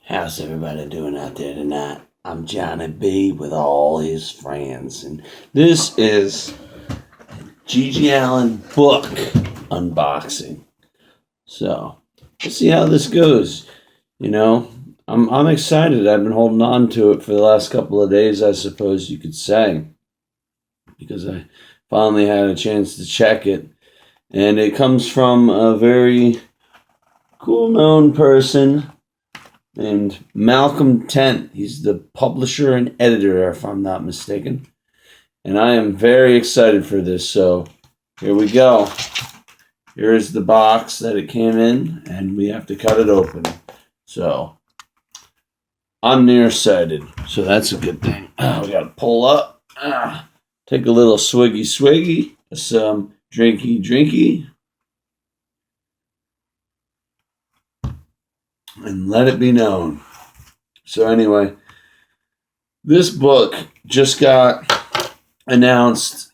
How's everybody doing out there tonight? I'm Johnny B with all his friends, and this is GG ALLiN book unboxing. So let's see how this goes. You know, I'm excited. I've been holding on to it for the last couple of days, I suppose you could say, because I finally had a chance to check it, and it comes from a very cool known person named Malcolm Tent. He's the publisher and editor, if I'm not mistaken. And I am very excited for this. So here we go. Here's the box that it came in, and we have to cut it open. So I'm nearsighted, so that's a good thing. We got to pull up. Take a little swiggy, some drinky. And let it be known. So anyway, this book just got announced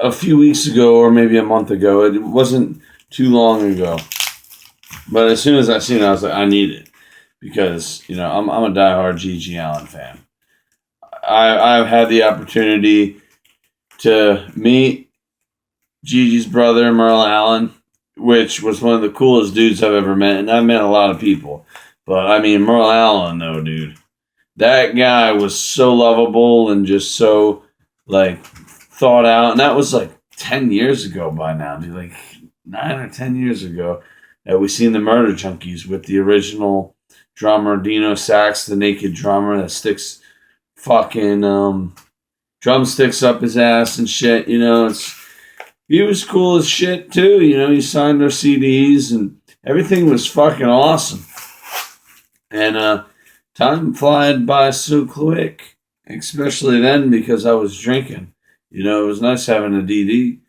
a few weeks ago, or maybe a month ago. It wasn't too long ago. But as soon as I seen it, I was like, I need it. Because, you know, I'm a diehard GG ALLiN fan. I've had the opportunity to meet Gigi's brother, Merle Allen, which was one of the coolest dudes I've ever met. And I've met a lot of people. But, I mean, Merle Allen, though, dude. That guy was so lovable and just so, like, thought out. And that was, like, 10 years ago by now, dude. Like, 9 or 10 years ago that we seen the Murder Junkies with the original drummer, Dino Sax, the naked drummer that sticks fucking drumsticks up his ass and shit, you know. He was cool as shit, too, you know. He signed our CDs and everything was fucking awesome. And time flied by so quick, especially then because I was drinking. You know, it was nice having a DD.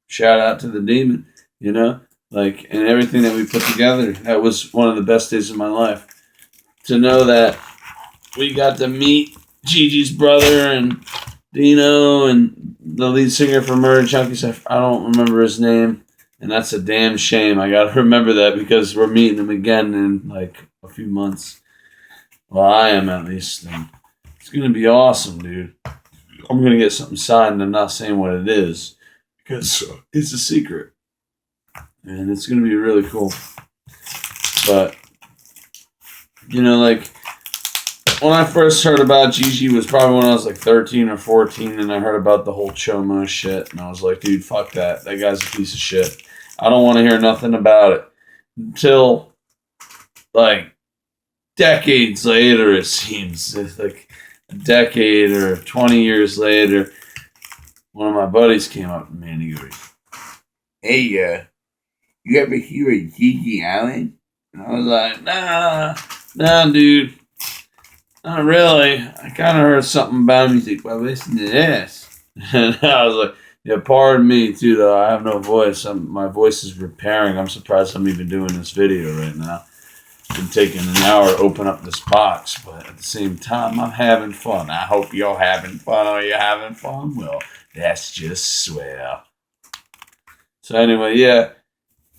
Shout out to the demon, you know, like, and everything that we put together. That was one of the best days of my life. To know that we got to meet Gigi's brother and Dino and the lead singer for Murder Junkies. I don't remember his name, and that's a damn shame. I got to remember that because we're meeting him again in like a few months. Well, I am at least. And it's going to be awesome, dude. I'm going to get something signed. I'm not saying what it is because it's a secret. And it's going to be really cool. But, you know, like, when I first heard about Gigi was probably when I was like 13 or 14, and I heard about the whole Chomo shit, and I was like, dude, fuck that. That guy's a piece of shit. I don't want to hear nothing about it. Until, like, decades later, it seems. It's like a decade or 20 years later, one of my buddies came up to me and he goes, hey, you ever hear of GG ALLiN? And I was like, nah, dude. Not really. I kind of heard something about him. He's like, well, listen to this. And I was like, yeah, pardon me, too, though. I have no voice. My voice is repairing. I'm surprised I'm even doing this video right now. Been taking an hour to open up this box, but at the same time, I'm having fun. I hope you're having fun. Are you having fun? Well, that's just swell. So anyway, yeah,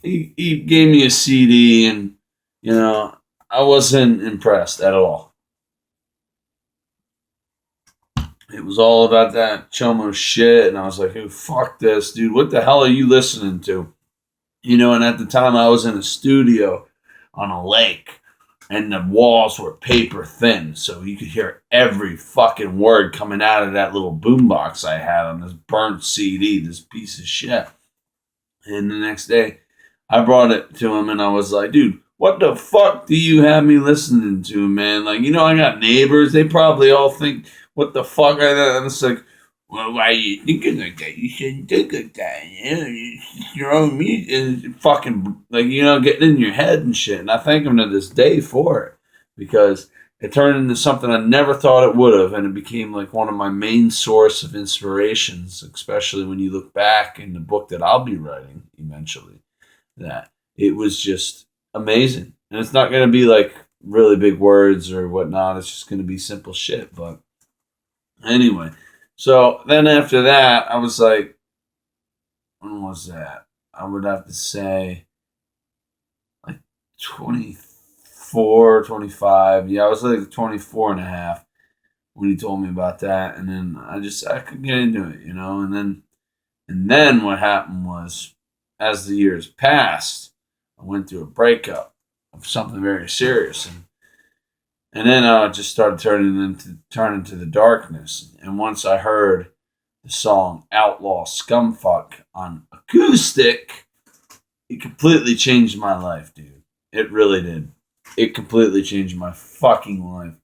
he gave me a CD, and, you know, I wasn't impressed at all. It was all about that Chomo shit, and I was like, oh, fuck this, dude. What the hell are you listening to? You know, and at the time, I was in a studio on a lake, and the walls were paper thin, so you could hear every fucking word coming out of that little boombox I had on this burnt CD, this piece of shit. And the next day, I brought it to him, and I was like, dude, what the fuck do you have me listening to, man? Like, you know, I got neighbors. They probably all think, what the fuck? And it's like, well, why are you thinking like that? You shouldn't think like that. You know, it's your own music. And fucking, like, you know, getting in your head and shit. And I thank him to this day for it. Because it turned into something I never thought it would have. And it became like one of my main source of inspirations, especially when you look back in the book that I'll be writing eventually. That it was just amazing. And it's not going to be like really big words or whatnot. It's just going to be simple shit. But anyway, so then after that, I was like, when was that? I would have to say like 2014 24, 25. Yeah, I was like 24 and a half when he told me about that. And then I couldn't get into it, And then what happened was, as the years passed, I went through a breakup of something very serious. And then it just started turning to the darkness. And once I heard the song Outlaw Scumfuck on acoustic, it completely changed my life, dude. It really did. It completely changed my fucking life.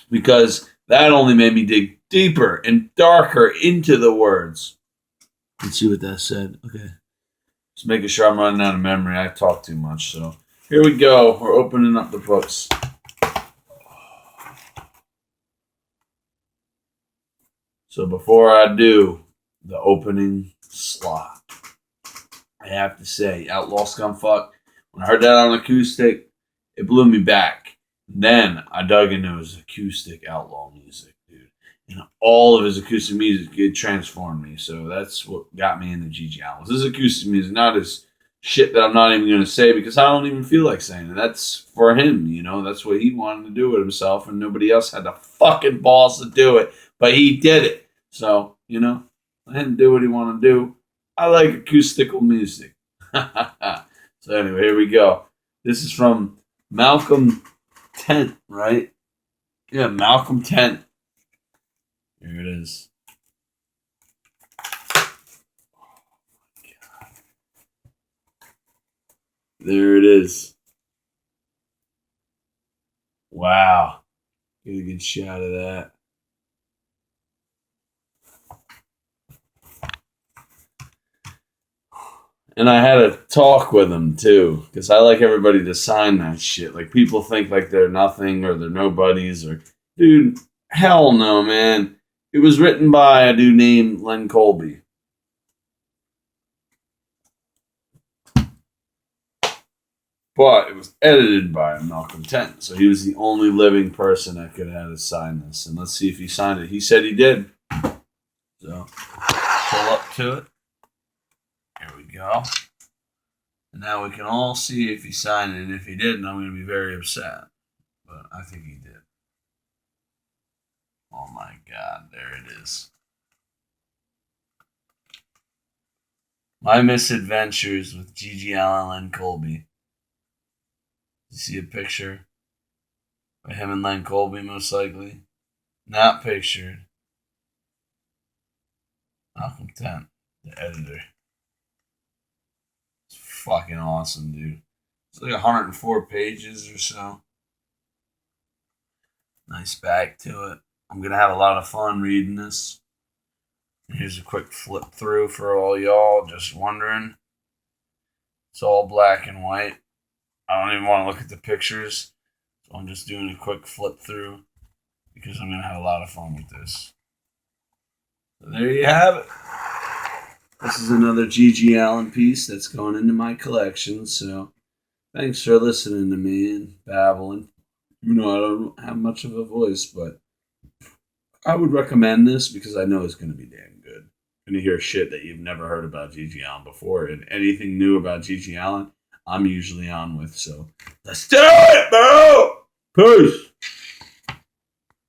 Because that only made me dig deeper and darker into the words. Let's see what that said. Okay. Just making sure I'm running out of memory. I talk too much, so here we go. We're opening up the books. So before I do the opening slot, I have to say, Outlaw Scumfuck, when I heard that on acoustic, it blew me back. Then I dug into his acoustic outlaw music, dude. And all of his acoustic music, it transformed me. So that's what got me into GG ALLiN. This is acoustic music, not his shit that I'm not even going to say because I don't even feel like saying it. That's for him, That's what he wanted to do with himself, and nobody else had the fucking balls to do it. But he did it. So, let him do what he wanted to do. I like acoustical music. So anyway, here we go. This is from Malcolm Tent, right? Yeah, Malcolm Tent. Here it is. There it is. Wow. Get a good shot of that. And I had a talk with him, too, because I like everybody to sign that shit. Like, people think like they're nothing or they're nobodies or... Dude, hell no, man. It was written by a dude named Len Colby. But it was edited by Malcolm Tent, so he was the only living person that could have had to sign this. And let's see if he signed it. He said he did. So, pull up to it. Here we go. And now we can all see if he signed it. And if he didn't, I'm going to be very upset. But I think he did. Oh my God, there it is. My MisAdventures with GG ALLiN and Len Colby. You see a picture of him and Len Colby, most likely. Not pictured. Malcolm Tent, the editor. It's fucking awesome, dude. It's like 104 pages or so. Nice back to it. I'm going to have a lot of fun reading this. Here's a quick flip through for all y'all just wondering. It's all black and white. I don't even want to look at the pictures. So I'm just doing a quick flip through because I'm going to have a lot of fun with this. So there you have it. This is another GG ALLiN piece that's going into my collection. So thanks for listening to me and babbling. I don't have much of a voice, but I would recommend this because I know it's going to be damn good. You're going to hear shit that you've never heard about GG ALLiN before, and anything new about GG ALLiN, I'm usually on with. So let's do it, bro! Peace!